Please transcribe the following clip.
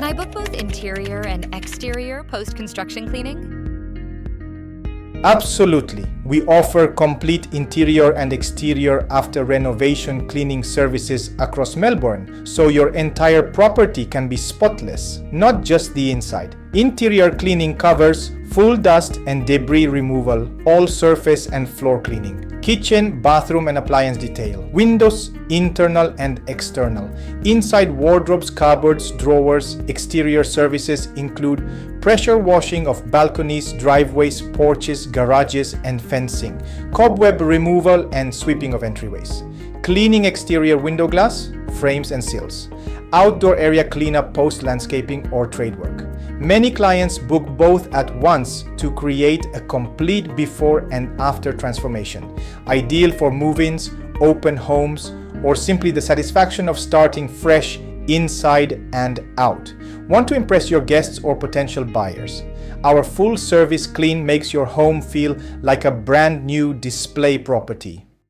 Can I book both interior and exterior post-construction cleaning? Absolutely. We offer complete interior and exterior after renovation cleaning services across Melbourne, so your entire property can be spotless, not just the inside. Interior cleaning covers full dust and debris removal, all surface and floor cleaning, kitchen, bathroom and appliance detail, windows, internal and external. Inside wardrobes, cupboards, drawers. Exterior services include pressure washing of balconies, driveways, porches, garages and fencing, cobweb removal and sweeping of entryways, cleaning exterior window glass, frames and sills, outdoor area cleanup post landscaping or trade work. Many clients book both at once to create a complete before and after transformation, ideal for move-ins, open homes, or simply the satisfaction of starting fresh inside and out. Want to impress your guests or potential buyers? Our full service clean makes your home feel like a brand new display property.